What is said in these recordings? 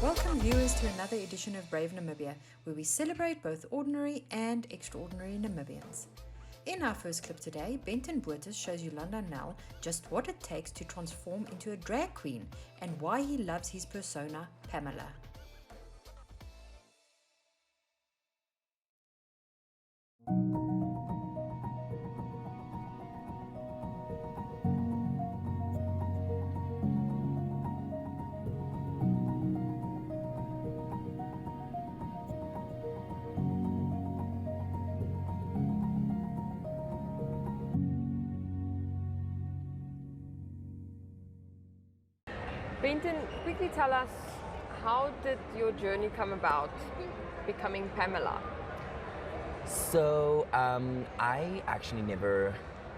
Welcome viewers to another edition of Brave Namibia, where we celebrate both ordinary and extraordinary Namibians. In our first clip today, Benton Botes shows Yolanda Nel just what it takes to transform into a drag queen and why he loves his persona, Pamela. Benton, quickly tell us, how did your journey come about becoming Pamela? So I actually never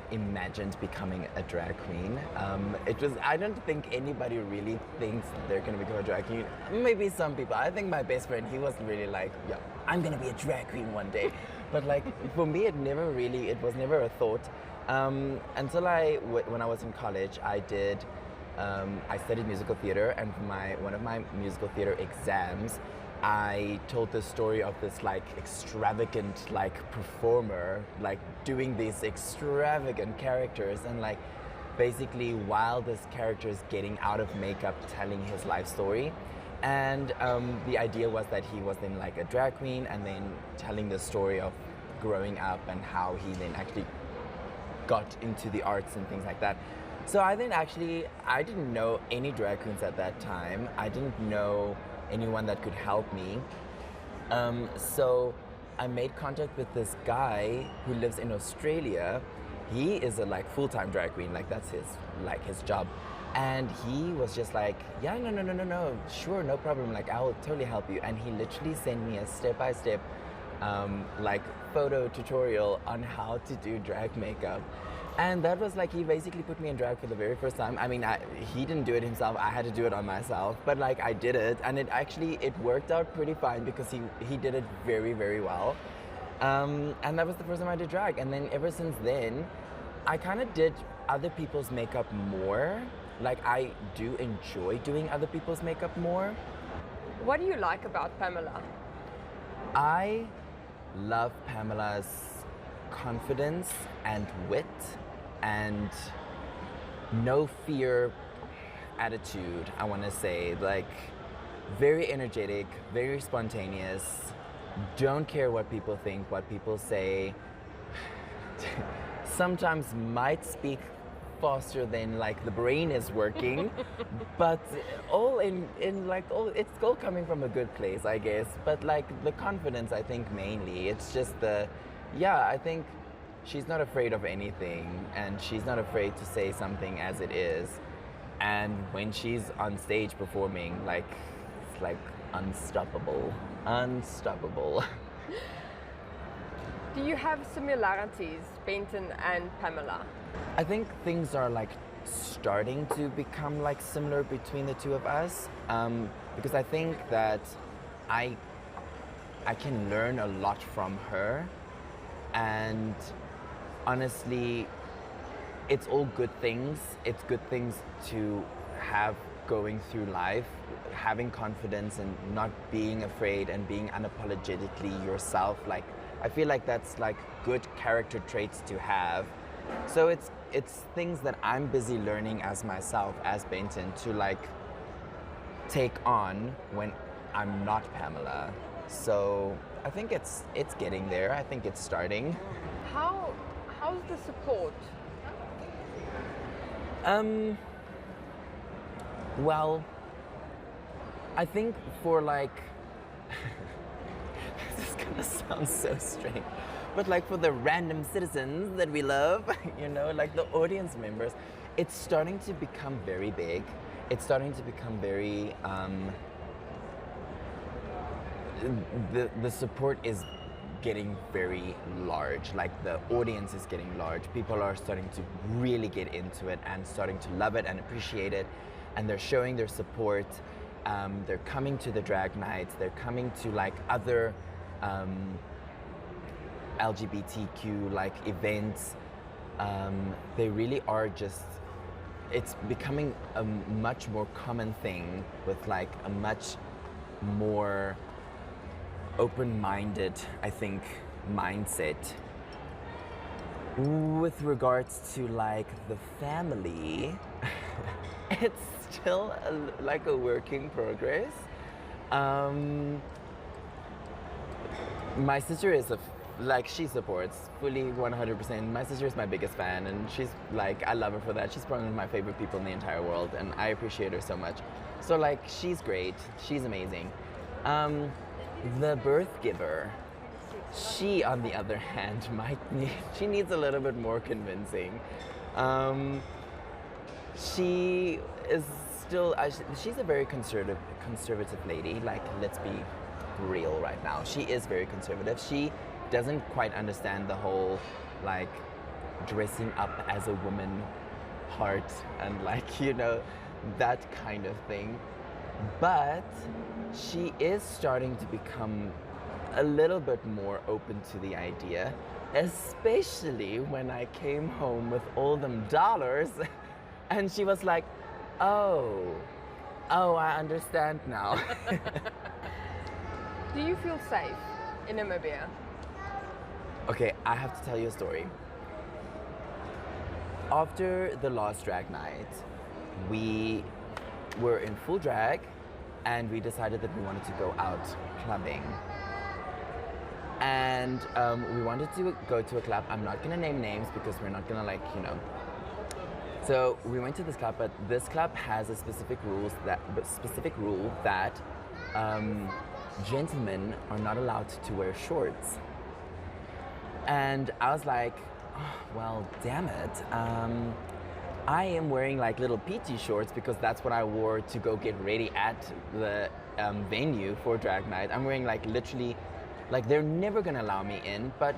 imagined becoming a drag queen. I don't think anybody really thinks they're gonna become a drag queen. Maybe some people. I think my best friend, he was really like, yeah, I'm gonna be a drag queen one day. But like for me, it was never a thought. Until when I was in college, I studied musical theater, and for one of my musical theater exams, I told the story of this like extravagant like performer, like doing these extravagant characters, and like basically while this character is getting out of makeup, telling his life story. And the idea was that he was then like a drag queen, and then telling the story of growing up and how he then actually got into the arts and things like that. So I didn't know any drag queens at that time. I didn't know anyone that could help me. So I made contact with this guy who lives in Australia. He is a like full-time drag queen, like that's his job. And he was just like, yeah, no, sure, no problem, like I'll totally help you. And he literally sent me a step-by-step like photo tutorial on how to do drag makeup. And that was like, he basically put me in drag for the very first time. I mean, he didn't do it himself, I had to do it on myself, but like I did it, and it worked out pretty fine because he did it very, very well. And that was the first time I did drag. And then ever since then, I kind of did other people's makeup more. Like I do enjoy doing other people's makeup more. What do you like about Pamela? I love Pamela's confidence and wit and no fear attitude, I want to say. Like very energetic, very spontaneous, don't care what people think, what people say. Sometimes might speak faster than like the brain is working, but it's all coming from a good place, I guess. But like the confidence, I think mainly, it's just I think she's not afraid of anything, and she's not afraid to say something as it is. And when she's on stage performing, like it's like unstoppable. Do you have similarities, Benton and Pamela? I think things are like starting to become like similar between the two of us, because I think that I can learn a lot from her, and honestly, it's all good things. It's good things to have going through life, having confidence and not being afraid and being unapologetically yourself. Like I feel like that's like good character traits to have. So it's things that I'm busy learning as myself, as Benton, to like take on when I'm not Pamela. So I think it's getting there. I think it's starting. How's the support? Well, I think for like this is gonna sound so strange, but like for the random citizens that we love, you know, like the audience members, it's starting to become very big. It's starting to become very the support is getting very large. Like the audience is getting large. People are starting to really get into it and starting to love it and appreciate it. and they're showing their support. They're coming to the drag nights. They're coming to like other LGBTQ like events. They really are just. It's becoming a much more common thing with like a much more open-minded, I think, mindset. With regards to like the family, it's still like a work in progress. My sister is she supports fully 100%. My sister is my biggest fan, and she's like, I love her for that. She's probably one of my favorite people in the entire world, and I appreciate her so much. So like, she's great. She's amazing. The birth giver, she, on the other hand, she needs a little bit more convincing. She is still, she's a very conservative lady. Like, let's be real right now. She is very conservative. She doesn't quite understand the whole, like, dressing up as a woman part and, like, you know, that kind of thing. But she is starting to become a little bit more open to the idea, especially when I came home with all them dollars and she was like, oh, I understand now. Do you feel safe in Namibia? Okay, I have to tell you a story. After the last drag night, we were in full drag and we decided that we wanted to go out clubbing. And we wanted to go to a club. I'm not gonna name names because we're not gonna, like, you know. So we went to this club, but this club has a specific rule that gentlemen are not allowed to wear shorts. And I was like, oh, well, damn it. I am wearing like little PT shorts because that's what I wore to go get ready at the venue for drag night. I'm wearing like literally, like they're never gonna allow me in, but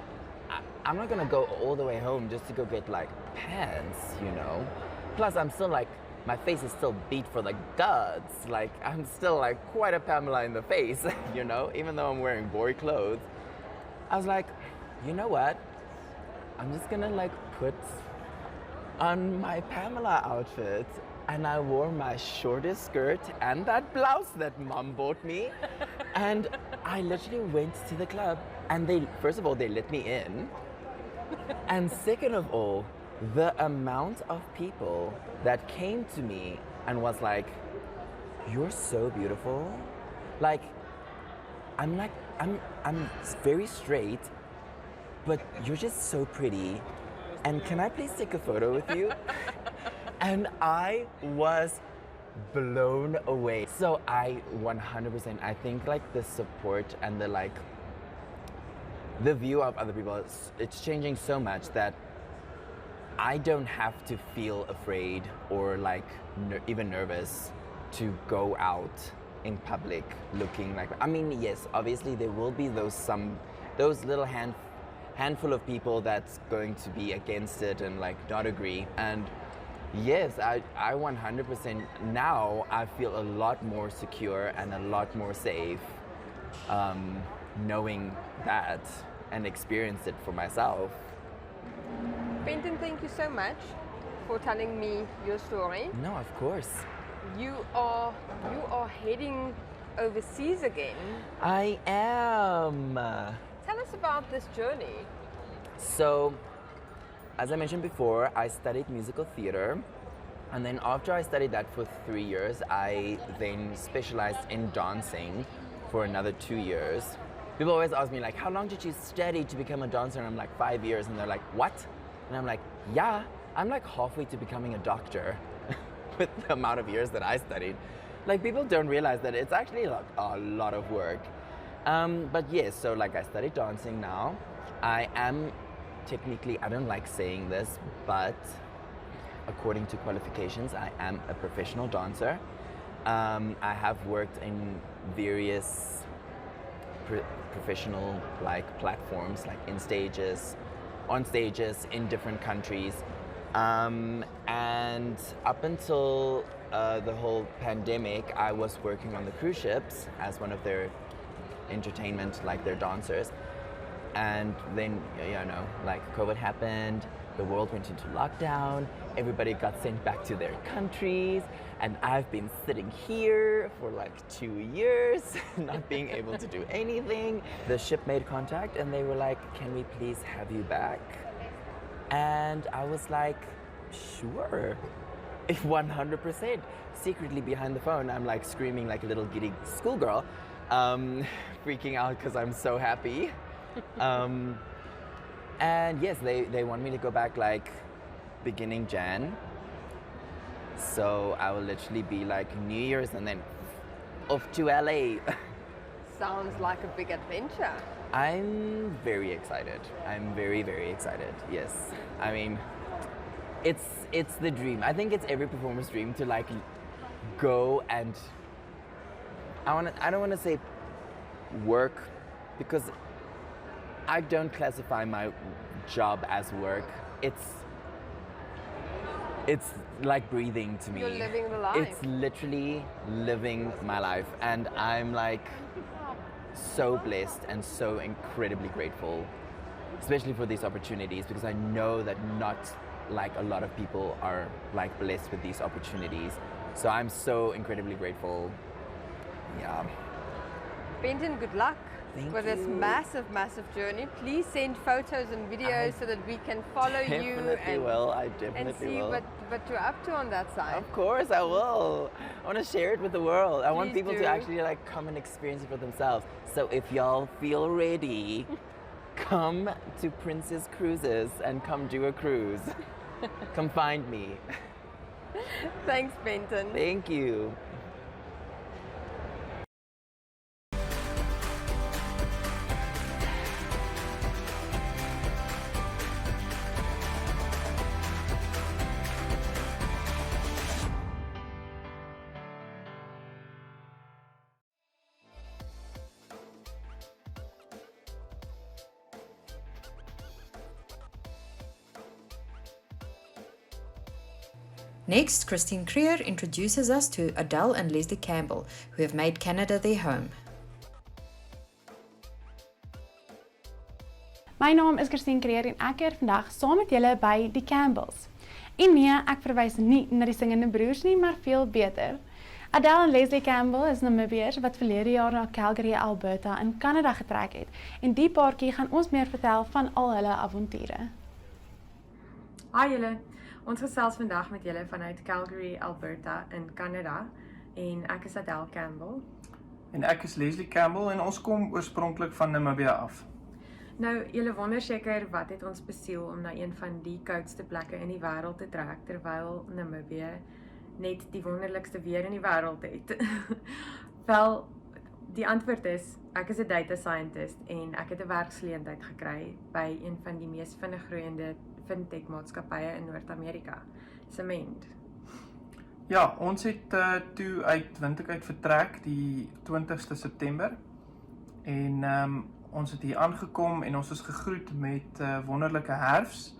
I'm not gonna go all the way home just to go get like pants, you know? Plus I'm still like, my face is still beat for the duds. Like I'm still like quite a Pamela in the face, you know? Even though I'm wearing boy clothes. I was like, you know what? I'm just gonna like put on my Pamela outfit, and I wore my shortest skirt and that blouse that mom bought me. And I literally went to the club, and first of all, they let me in. And second of all, the amount of people that came to me and was like, you're so beautiful. Like, I'm very straight, but you're just so pretty. And can I please take a photo with you? And I was blown away. So I 100%, I think like the support and the view of other people, it's changing so much that I don't have to feel afraid or like even nervous to go out in public looking like, I mean, yes, obviously there will be those little handful of people that's going to be against it and like not agree. And yes, I 100% now I feel a lot more secure and a lot more safe knowing that and experience it for myself. Benton, thank you so much for telling me your story. No, of course. You are heading overseas again. I am. Tell us about this journey. So, as I mentioned before, I studied musical theater. And then after I studied that for 3 years, I then specialized in dancing for another 2 years. People always ask me, like, how long did you study to become a dancer? And I'm like, 5 years. And they're like, what? And I'm like, yeah, I'm like halfway to becoming a doctor with the amount of years that I studied. Like, people don't realize that it's actually like a lot of work. But yes, so like I studied dancing now. I am technically, I don't like saying this, but according to qualifications, I am a professional dancer. I have worked in various professional like platforms, like on stages in different countries. And up until the whole pandemic, I was working on the cruise ships as one of their entertainment, like their dancers. And then, like COVID happened, the world went into lockdown, everybody got sent back to their countries, and I've been sitting here for like 2 years, not being able to do anything. The ship made contact and they were like, "Can we please have you back?" And I was like, "Sure." 100%. Secretly behind the phone, I'm like screaming like a little giddy schoolgirl, freaking out because I'm so happy. And yes, they want me to go back like beginning Jan. So I will literally be like New Year's and then off to LA. Sounds like a big adventure. I'm very excited. I'm very, very excited. Yes. I mean, it's the dream. I think it's every performer's dream to like go and I don't want to say work, because I don't classify my job as work. It's like breathing to me. You're living the life. It's literally living my life, and I'm like so blessed and so incredibly grateful, especially for these opportunities, because I know that not like a lot of people are like blessed with these opportunities. So I'm so incredibly grateful. Yeah. Benton, good luck Thank with this you. massive, massive journey. Please send photos and videos so that we can follow you I definitely and see will. what you're up to on that side. Of course I will. I want to share it with the world. I want Please people do. to actually like come and experience it for themselves. So if y'all feel ready, come to Princess Cruises and come do a cruise. Come find me. Thanks, Benton. Thank you. Next, Kristien Kruger introduces us to Adél and Leslie Campbell, who have made Canada their home. My naam is Kristien Kruger en ek is vandag saam met julle by die Campbells. En nee, ek verwys nie na die singende broers nie, maar veel beter. Adél en Leslie Campbell is Namibiërs wat verlede jaar na Calgary, Alberta in Canada getrek het. En die paartjie gaan ons meer vertel van al hulle avonture. Hi julle, ons gesels vandag met julle vanuit Calgary, Alberta in Canada en ek is Adél Campbell. En ek is Leslie Campbell en ons kom oorspronklik van Namibia af. Nou, julle wonder seker wat het ons besiel om na een van die koudste plekke in die wêreld te trek terwyl Namibië net die wonderlikste weer in die wêreld het. Wel, die antwoord is, ek is 'n data scientist en ek het 'n werksgeleentheid gekry by een van die mees vinnig groeiende fintech maatskappye in Noord-Amerika, Cement. Ja, ons het toe uit Windhoek vertrek die 20ste September en ons het hier aangekom en ons is gegroet met wonderlike herfs.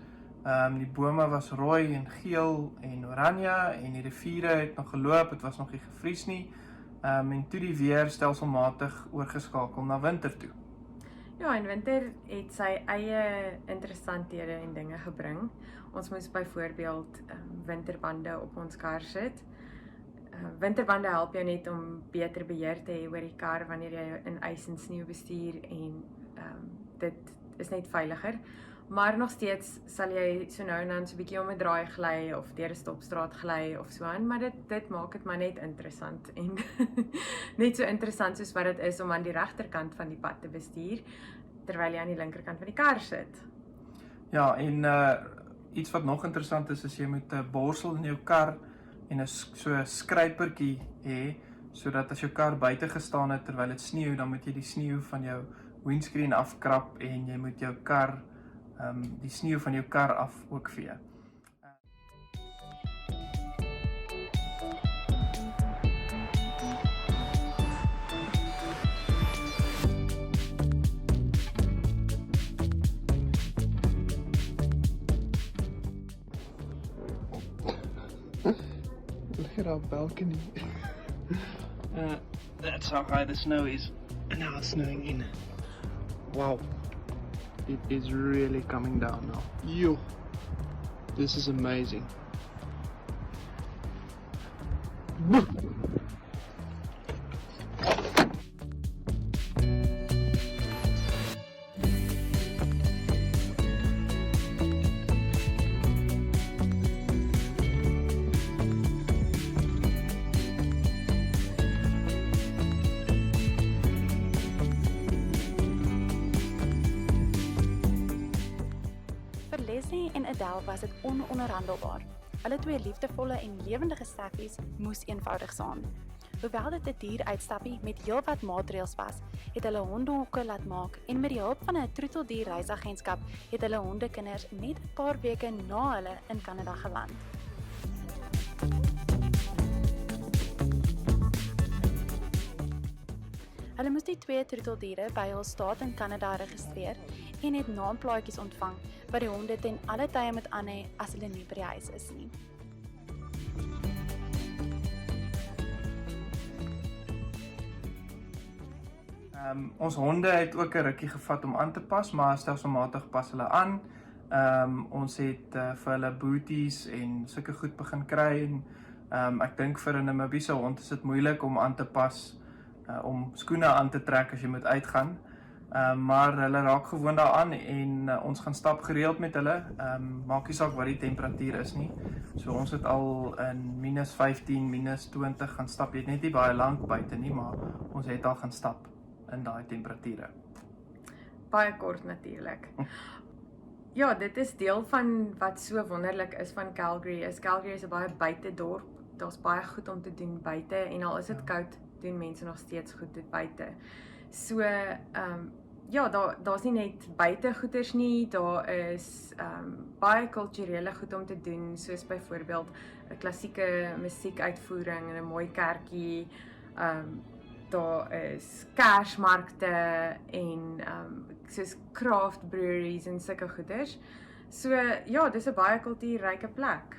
Die bome was rooi en geel en oranje en die riviere het nog geloop, het was nog nie gevries nie. En toe die weer stelselmatig oorgeskakel na winter toe. Ja, en winter het sy eie interessanthede en dinge gebring. Ons moes byvoorbeeld winterbande op ons kar sit. Winterbande help jou net om beter beheer te hê oor die kar wanneer jy in ys en sneeu bestuur en dit is net veiliger. Maar nog steeds sal jy so nou en dan so 'n bietjie om 'n draai gly of deur 'n stopstraat gly of so aan, maar dit maak dit maar net interessant en net so interessant soos wat dit is om aan die regterkant van die pad te bestuur terwyl jy aan die linkerkant van die kar sit. Ja, en iets wat nog interessant is jy moet 'n borsel in jou kar en so 'n skrypertjie hê sodat as jou kar buite gestaan het terwyl dit sneeu, dan moet jy die sneeu van jou windscreen afkrap en jy moet jou kar die sneeu van jou kar af ook vee. Look at our balcony. That's how high the snow is. And now it's snowing in. Wow. It is really coming down now. Yo. This is amazing. Vir Leslie en Adél was dit ononderhandelbaar. Hulle twee liefdevolle en lewendige staffies moes eenvoudig saam. Hoewel dit 'n duur uitstappie met heelwat maatreëls was, het hulle hondehokke laat maak en met die hulp van 'n troeteldierreisagentskap het hulle hondekinders net 'n paar weke na hulle in Kanada geland. Hulle moes die twee troeteldiere by hul staat in Kanada registreer en het naamplaatjies ontvang wat die honde ten alle tye moet aanhê as hulle nie by die huis is nie. Ons honde het ook 'n rukkie gevat om aan te pas, maar stelselmatig pas hulle aan. Ons het vir hulle booties en sulke goed begin kry en ek dink vir 'n Namibiese hond is dit moeilik om aan te pas, om skoene aan te trek as jy moet uitgaan. Maar hulle raak gewoond daaraan en ons gaan stap gereeld met hulle. Maak nie saak wat die temperatuur is nie. So ons het al in -15, -20 gaan stap. Jy het net nie baie lank buite nie, maar ons het al gaan stap in daai temperature. Baie kort natuurlik. Ja, dit is deel van wat so wonderlik is van Calgary. Calgary is 'n baie buite dorp. Daar's baie goed om te doen buite en al is dit koud, doen mense nog steeds goed dit buite. So ja, daar's nie net buite goeders nie, daar is baie kulturele goed om te doen, soos byvoorbeeld 'n klassieke musiekuitvoering in 'n mooi kerkie. Daar is kersmarkte en soos craft breweries en sulke goeders. So ja, dis 'n baie kultuurryke plek.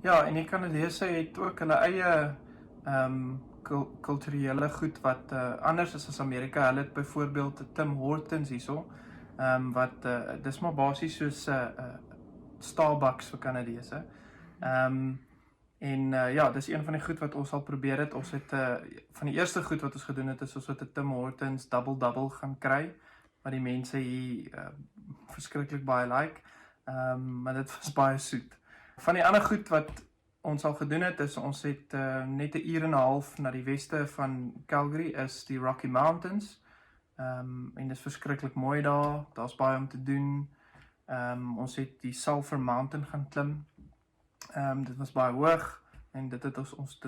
Ja, en die Kanadese het ook hulle eie kulturele goed wat anders is as Amerika. Hulle het byvoorbeeld Tim Hortons hierso, wat dis maar basies soos Starbucks vir Kanadese. Ja, dis een van die goed wat ons al probeer het. Ons het van die eerste goed wat ons gedoen het is ons het 'n Tim Hortons double gaan kry, wat die mense hier verskriklik baie like. Maar dit was baie soet. Van die ander goed wat ons al gedoen het is ons het net 'n uur en 'n half na die weste van Calgary is die Rocky Mountains. En dit is verskriklik mooi daar. Daar's baie om te doen. Ons het die Sulphur Mountain gaan klim. Dit was baie hoog en dit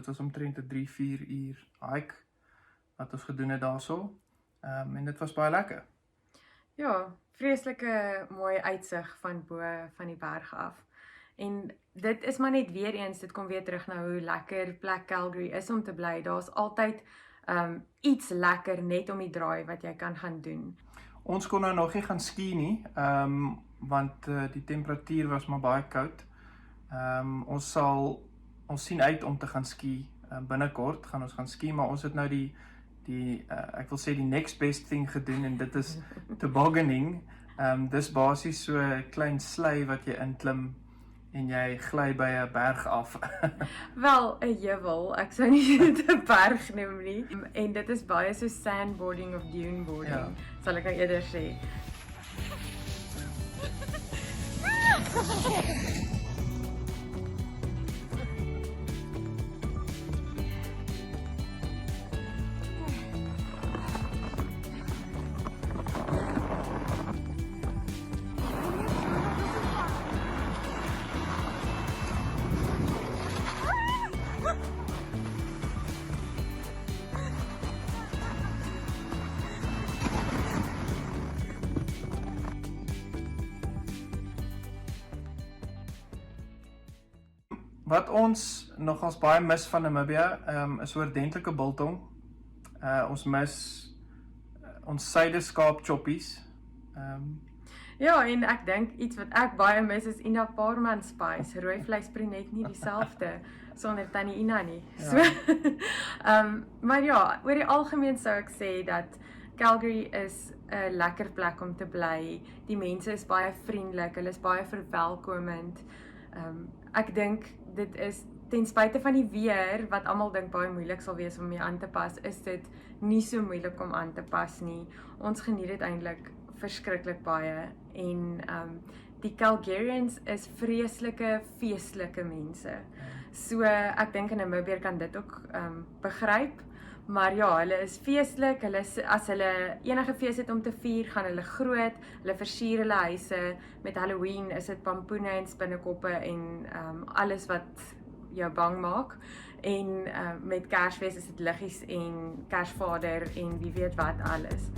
was omtrent 'n 3-4 uur hike wat ons gedoen het daarso. En dit was baie lekker. Ja, vreeslike mooi uitsig van bo van die berg af. En dit is maar net weer eens, dit kom weer terug na hoe lekker plek Calgary is om te bly. Daar's altyd iets lekker net om die draai wat jy kan gaan doen. Ons kon nou nog nie gaan ski nie, want die temperatuur was maar baie koud. Ons sien uit om te gaan ski. Binnekort gaan ons gaan ski, maar ons het nou ek wil sê die next best thing gedoen en dit is tobogganing. Dis basies so 'n klein slei wat jy inklim en jy gly by 'n berg af. Wel, 'n heuwel, ek sou nie dit 'n berg noem nie. En dit is baie so sandboarding of duneboarding, Ja. sal ek nou eerder sê. Wat ons nogals baie mis van Namibia is oordentlike biltong. Ons mis ons suideskaap choppies. Ja, en ek dink iets wat ek baie mis is Ina Paarman spice. Rooi vleis bring net nie dieselfde sonder tannie Ina nie. Ja. So, maar ja, oor die algemeen sou ek sê dat Calgary is 'n lekker plek om te bly. Die mense is baie vriendelik, hulle is baie verwelkomend. Ek dink dit is ten spyte van die weer wat almal dink baie moeilik sal wees om mee aan te pas, is dit nie so moeilik om aan te pas nie. Ons geniet dit eintlik verskriklik baie en die Calgarians is vreeslike feestelike mense. So ek dink in Namibia kan dit ook begryp. Maar ja, hulle is feestelik, as hulle enige fees het om te vier, gaan hulle groot, hulle versier hulle huise, met Halloween is dit pampoene en spinnekoppe en alles wat jou bang maak, en met Kersfees is dit liggies en Kersvader en wie weet wat alles.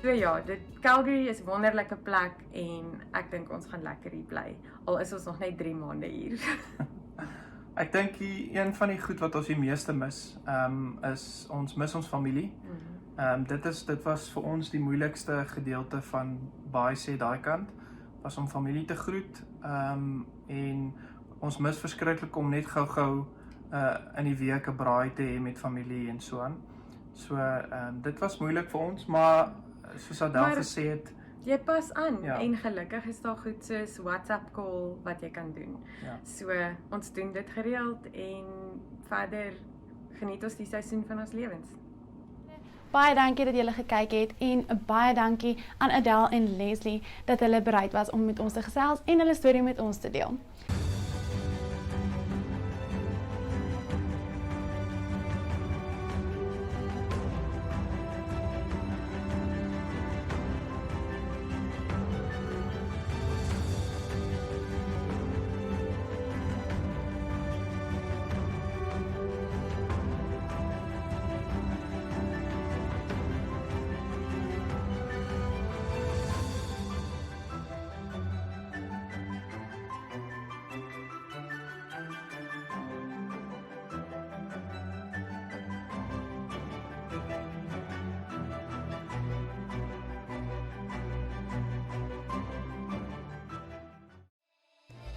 So ja, Calgary is 'n wonderlike plek en ek dink ons gaan lekker hier bly. Al is ons nog net 3 maande hier. Ek dink een van die goed wat ons die meeste mis, is ons mis ons familie. Dit was vir ons die moeilikste gedeelte van baie sê daai kant, was om familie te groet, en ons mis verskriklik om net gou-gou in die week 'n braai te hê met familie en so aan. So dit was moeilik vir ons, maar soos Adél gesê het, jy pas aan Ja. en gelukkig is daar goed soos WhatsApp call wat jy kan doen. Ja. So ons doen dit gereeld en verder geniet ons die seisoen van ons lewens. Baie dankie dat julle gekyk het en baie dankie aan Adél en Leslie dat hulle bereid was om met ons te gesels en hulle storie met ons te deel.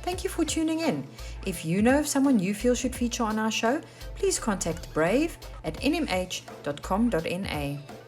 Thank you for tuning in. If you know of someone you feel should feature on our show, please contact brave@nmh.com.na.